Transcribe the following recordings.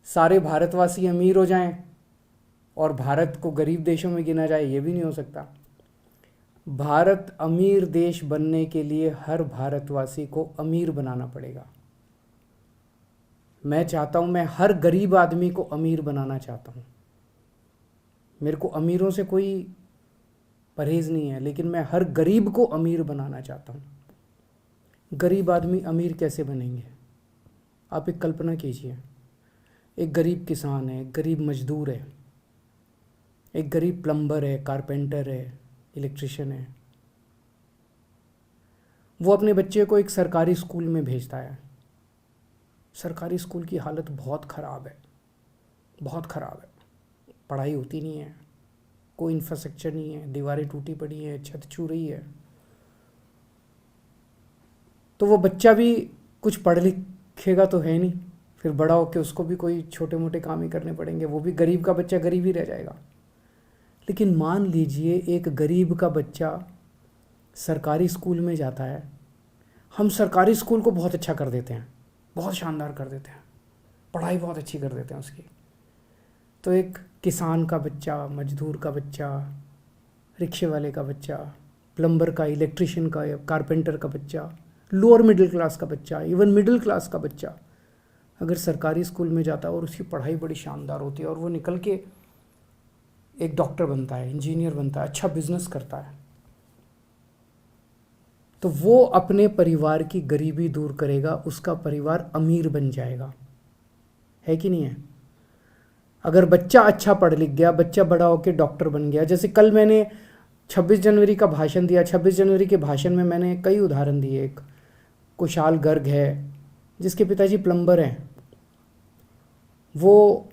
सारे भारतवासी अमीर हो जाएं और भारत को गरीब देशों में गिना जाए, ये भी नहीं हो सकता। भारत अमीर देश बनने के लिए हर भारतवासी को अमीर बनाना पड़ेगा। मैं चाहता हूँ, मैं हर गरीब आदमी को अमीर बनाना चाहता हूँ। मेरे को अमीरों से कोई परहेज़ नहीं है, लेकिन मैं हर गरीब को अमीर बनाना चाहता हूँ। गरीब आदमी अमीर कैसे बनेंगे? आप एक कल्पना कीजिए, एक गरीब किसान है, एक गरीब मजदूर है, एक गरीब प्लम्बर है, कारपेंटर है, इलेक्ट्रिशियन है। वो अपने बच्चे को एक सरकारी स्कूल में भेजता है। सरकारी स्कूल की हालत बहुत ख़राब है, बहुत ख़राब है। पढ़ाई होती नहीं है, कोई इंफ्रास्ट्रक्चर नहीं है, दीवारें टूटी पड़ी हैं, छत छू रही है। तो वो बच्चा भी कुछ पढ़ लिखेगा तो है नहीं, फिर बड़ा होकर उसको भी कोई छोटे मोटे काम ही करने पड़ेंगे, वो भी गरीब का बच्चा गरीब ही रह जाएगा। लेकिन मान लीजिए एक गरीब का बच्चा सरकारी स्कूल में जाता है, हम सरकारी स्कूल को बहुत अच्छा कर देते हैं, बहुत शानदार कर देते हैं, पढ़ाई बहुत अच्छी कर देते हैं उसकी। तो एक किसान का बच्चा, मजदूर का बच्चा, रिक्शे वाले का बच्चा, प्लम्बर का, इलेक्ट्रिशियन का, कारपेंटर का बच्चा, लोअर मिडिल क्लास का बच्चा, इवन मिडिल क्लास का बच्चा अगर सरकारी स्कूल में जाता है और उसकी पढ़ाई बड़ी शानदार होती है और वो निकल के एक डॉक्टर बनता है, इंजीनियर बनता है, अच्छा बिजनेस करता है, तो वो अपने परिवार की गरीबी दूर करेगा, उसका परिवार अमीर बन जाएगा। है कि नहीं है? अगर बच्चा अच्छा पढ़ लिख गया, बच्चा बड़ा होकर डॉक्टर बन गया, जैसे कल मैंने 26 जनवरी का भाषण दिया, 26 जनवरी के भाषण में मैंने कई उदाहरण दिए। एक कुशाल गर्ग है जिसके पिताजी प्लम्बर हैं, वो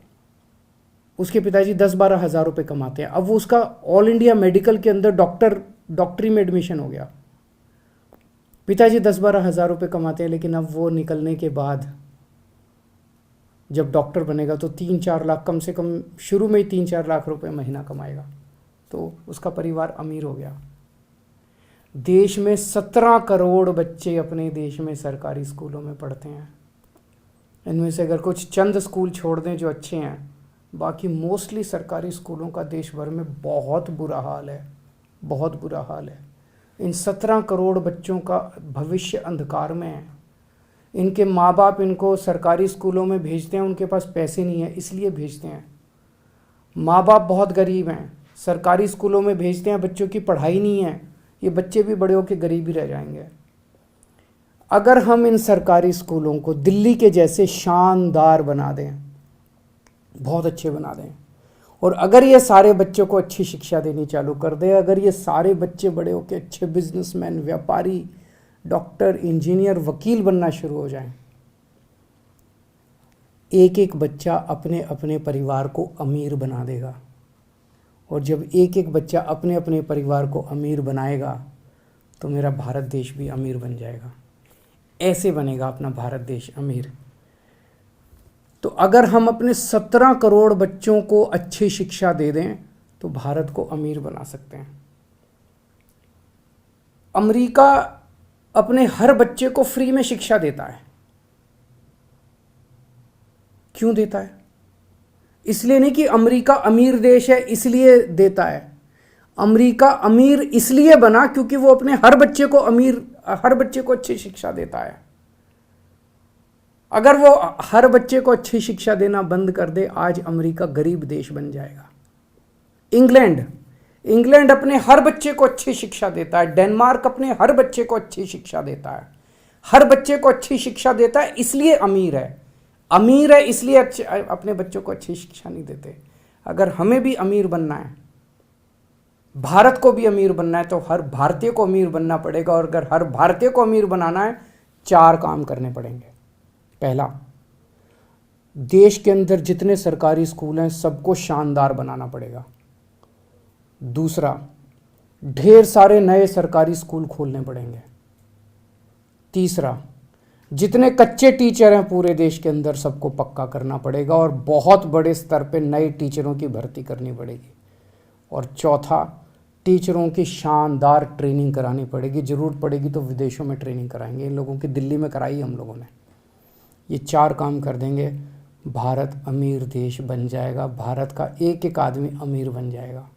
उसके पिताजी 10-12 हज़ार रुपये कमाते हैं। अब वो उसका ऑल इंडिया मेडिकल के अंदर डॉक्टरी में एडमिशन हो गया। पिताजी 10-12 हज़ार रुपये कमाते हैं, लेकिन अब वो निकलने के बाद जब डॉक्टर बनेगा तो 3-4 लाख, कम से कम शुरू में ही 3-4 लाख रुपए महीना कमाएगा, तो उसका परिवार अमीर हो गया। देश में 17 करोड़ बच्चे अपने देश में सरकारी स्कूलों में पढ़ते हैं। इनमें से अगर कुछ चंद स्कूल छोड़ दें जो अच्छे हैं, बाकी मोस्टली सरकारी स्कूलों का देश भर में बहुत बुरा हाल है, बहुत बुरा हाल है। इन 17 करोड़ बच्चों का भविष्य अंधकार में है। इनके माँ बाप इनको सरकारी स्कूलों में भेजते हैं, उनके पास पैसे नहीं है इसलिए भेजते हैं। माँ बाप बहुत गरीब हैं, सरकारी स्कूलों में भेजते हैं, बच्चों की पढ़ाई नहीं है, ये बच्चे भी बड़े होकर गरीब ही रह जाएंगे। अगर हम इन सरकारी स्कूलों को दिल्ली के जैसे शानदार बना दें, बहुत अच्छे बना दें, और अगर ये सारे बच्चों को अच्छी शिक्षा देनी चालू कर दें, अगर ये सारे बच्चे बड़े होकर अच्छे बिजनेसमैन, व्यापारी, डॉक्टर, इंजीनियर, वकील बनना शुरू हो जाएं, एक एक बच्चा अपने अपने परिवार को अमीर बना देगा। और जब एक एक बच्चा अपने अपने परिवार को अमीर बनाएगा तो मेरा भारत देश भी अमीर बन जाएगा। ऐसे बनेगा अपना भारत देश अमीर। तो अगर हम अपने 17 करोड़ बच्चों को अच्छी शिक्षा दे दें तो भारत को अमीर बना सकते हैं। अमेरिका अपने हर बच्चे को फ्री में शिक्षा देता है। क्यों देता है? इसलिए नहीं कि अमेरिका अमीर देश है इसलिए देता है। अमेरिका अमीर इसलिए बना क्योंकि वो अपने हर बच्चे को अच्छी शिक्षा देता है। अगर वो हर बच्चे को अच्छी शिक्षा देना बंद कर दे, आज अमेरिका गरीब देश बन जाएगा। इंग्लैंड अपने हर बच्चे को अच्छी शिक्षा देता है। डेनमार्क अपने हर बच्चे को अच्छी शिक्षा देता है। हर बच्चे को अच्छी शिक्षा देता है इसलिए अमीर है। अमीर है इसलिए अपने बच्चों को अच्छी शिक्षा नहीं देते। अगर हमें भी अमीर बनना है, भारत को भी अमीर बनना है, तो हर भारतीय को अमीर बनना पड़ेगा। और अगर हर भारतीय को अमीर बनाना है, 4 काम करने पड़ेंगे। पहला, देश के अंदर जितने सरकारी स्कूल हैं सबको शानदार बनाना पड़ेगा। दूसरा, ढेर सारे नए सरकारी स्कूल खोलने पड़ेंगे। तीसरा, जितने कच्चे टीचर हैं पूरे देश के अंदर सबको पक्का करना पड़ेगा और बहुत बड़े स्तर पे नए टीचरों की भर्ती करनी पड़ेगी। और चौथा, टीचरों की शानदार ट्रेनिंग करानी पड़ेगी। ज़रूरत पड़ेगी तो विदेशों में ट्रेनिंग कराएंगे। इन लोगों की दिल्ली में कराई हम लोगों ने। ये 4 काम कर देंगे, भारत अमीर देश बन जाएगा, भारत का एक एक आदमी अमीर बन जाएगा।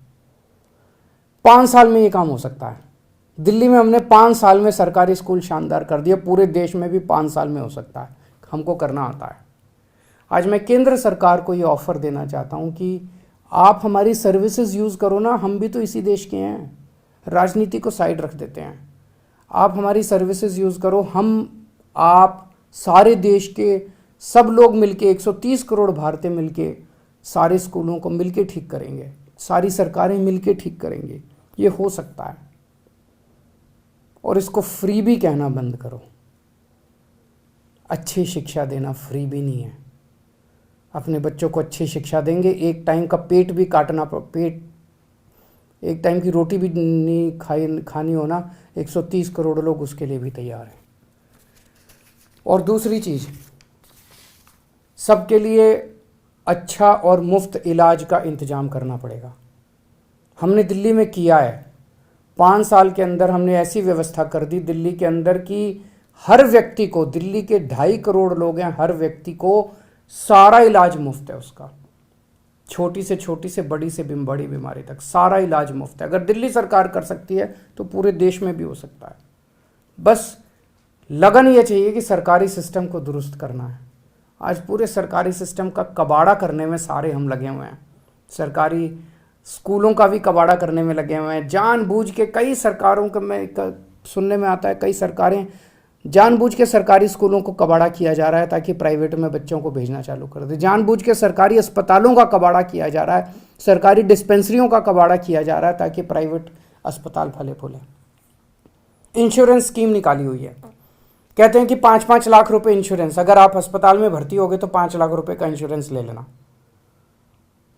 5 साल में ये काम हो सकता है। दिल्ली में हमने 5 साल में सरकारी स्कूल शानदार कर दिए, पूरे देश में भी 5 साल में हो सकता है, हमको करना आता है। आज मैं केंद्र सरकार को ये ऑफ़र देना चाहता हूँ कि आप हमारी सर्विसेज यूज़ करो ना, हम भी तो इसी देश के हैं, राजनीति को साइड रख देते हैं। आप हमारी सर्विसेज यूज़ करो, हम आप सारे देश के सब लोग मिलके 130 करोड़ भारतीय मिलके सारे स्कूलों को मिलके ठीक करेंगे, सारी सरकारें मिलके ठीक करेंगे। ये हो सकता है। और इसको फ्री भी कहना बंद करो। अच्छी शिक्षा देना फ्री भी नहीं है। अपने बच्चों को अच्छी शिक्षा देंगे, एक टाइम का पेट भी काटना, एक टाइम की रोटी भी नहीं खानी होना, 130 करोड़ लोग उसके लिए भी तैयार हैं। और दूसरी चीज़, सबके लिए अच्छा और मुफ्त इलाज का इंतज़ाम करना पड़ेगा। हमने दिल्ली में किया है, 5 साल के अंदर हमने ऐसी व्यवस्था कर दी दिल्ली के अंदर कि हर व्यक्ति को, दिल्ली के 2.5 करोड़ लोग हैं, हर व्यक्ति को सारा इलाज मुफ्त है उसका, छोटी से बड़ी बीमारी तक सारा इलाज मुफ्त है। अगर दिल्ली सरकार कर सकती है तो पूरे देश में भी हो सकता है। बस लगन ये चाहिए कि सरकारी सिस्टम को दुरुस्त करना है। आज पूरे सरकारी सिस्टम का कबाड़ा करने में सारे हम लगे हुए हैं, सरकारी स्कूलों का भी कबाड़ा करने में लगे हुए हैं। जानबूझ के कई सरकारों को सुनने में आता है, कई सरकारें जानबूझ के सरकारी स्कूलों को कबाड़ा किया जा रहा है ताकि प्राइवेट में बच्चों को भेजना चालू कर दे। जानबूझ के सरकारी अस्पतालों का कबाड़ा किया जा रहा है, सरकारी डिस्पेंसरियों का कबाड़ा किया जा रहा है ताकि प्राइवेट अस्पताल फले फूले। इंश्योरेंस स्कीम निकाली हुई है, कहते हैं कि 5-5 लाख रुपए इंश्योरेंस, अगर आप अस्पताल में भर्ती हो गए तो 5 लाख रुपए का इंश्योरेंस ले लेना।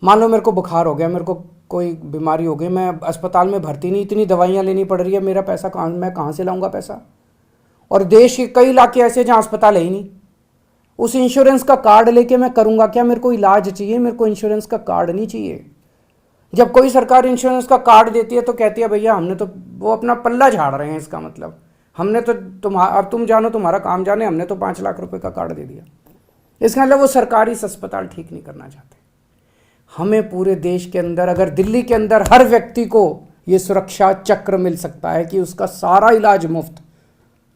मान लो मेरे को बुखार हो गया, मेरे को कोई बीमारी हो गई, मैं अस्पताल में भर्ती नहीं, इतनी दवाइयाँ लेनी पड़ रही है, मेरा पैसा मैं कहाँ से लाऊंगा पैसा? और देश के कई इलाके ऐसे जहाँ अस्पताल है ही नहीं। उस इंश्योरेंस का कार्ड लेके मैं करूँगा क्या? मेरे को इलाज चाहिए, मेरे को इंश्योरेंस का कार्ड नहीं चाहिए। जब कोई सरकार इंश्योरेंस का कार्ड देती है तो कहती है भैया हमने तो, वो अपना पल्ला झाड़ रहे हैं, इसका मतलब हमने तो अब तुम जानो, तुम्हारा काम जाने, हमने तो 5 लाख रुपए का कार्ड दे दिया। इसका मतलब वो सरकारी अस्पताल ठीक नहीं करना चाहते। हमें पूरे देश के अंदर, अगर दिल्ली के अंदर हर व्यक्ति को ये सुरक्षा चक्र मिल सकता है कि उसका सारा इलाज मुफ्त,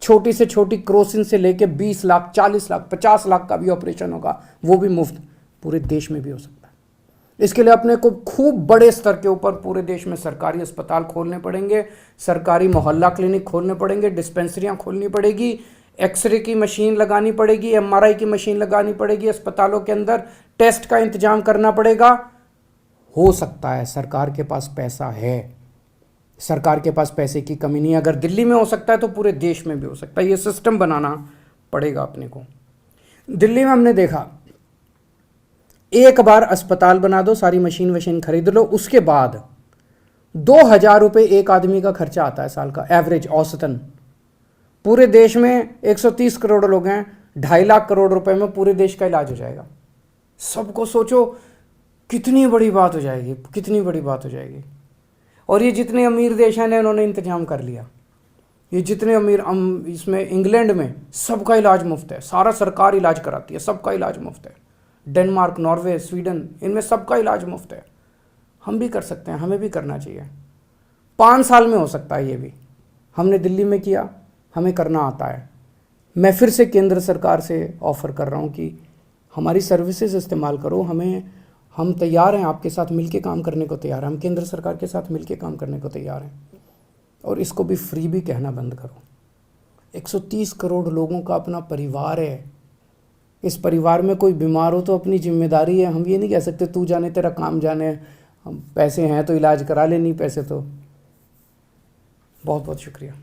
छोटी से छोटी क्रोसिन से लेके 20 लाख, 40 लाख, 50 लाख का भी ऑपरेशन होगा, वो भी मुफ्त पूरे देश में भी हो सकता है। इसके लिए अपने को खूब बड़े स्तर के ऊपर पूरे देश में सरकारी अस्पताल खोलने पड़ेंगे, सरकारी मोहल्ला क्लिनिक खोलने पड़ेंगे, डिस्पेंसरियां खोलनी पड़ेगी, एक्सरे की मशीन लगानी पड़ेगी, MRI की मशीन लगानी पड़ेगी, अस्पतालों के अंदर टेस्ट का इंतजाम करना पड़ेगा। हो सकता है, सरकार के पास पैसा है, सरकार के पास पैसे की कमी नहीं है। अगर दिल्ली में हो सकता है तो पूरे देश में भी हो सकता है। ये सिस्टम बनाना पड़ेगा अपने को। दिल्ली में हमने देखा, एक बार अस्पताल बना दो, सारी मशीन वशीन खरीद लो, उसके बाद 2000 रुपये एक आदमी का खर्चा आता है साल का, एवरेज औसतन। पूरे देश में 130 करोड़ लोग हैं, 2.5 लाख करोड़ रुपए में पूरे देश का इलाज हो जाएगा। सबको सोचो कितनी बड़ी बात हो जाएगी, कितनी बड़ी बात हो जाएगी। और ये जितने अमीर देश हैं उन्होंने इंतजाम कर लिया। ये जितने अमीर, इसमें इंग्लैंड में सबका इलाज मुफ्त है, सारा सरकार इलाज कराती है, सबका इलाज मुफ्त है। डेनमार्क, नॉर्वे, स्वीडन, इनमें सबका इलाज मुफ्त है। हम भी कर सकते हैं, हमें भी करना चाहिए। 5 साल में हो सकता है ये भी। हमने दिल्ली में किया, हमें करना आता है। मैं फिर से केंद्र सरकार से ऑफ़र कर रहा हूँ कि हमारी सर्विसेज इस्तेमाल करो, हम तैयार हैं, आपके साथ मिलके काम करने को तैयार हैं, हम केंद्र सरकार के साथ मिलके काम करने को तैयार हैं। और इसको भी फ्री भी कहना बंद करो। 130 करोड़ लोगों का अपना परिवार है। इस परिवार में कोई बीमार हो तो अपनी जिम्मेदारी है। हम ये नहीं कह सकते तू जाने तेरा काम जाने, हम पैसे हैं तो इलाज करा ले, नहीं पैसे तो। बहुत बहुत शुक्रिया।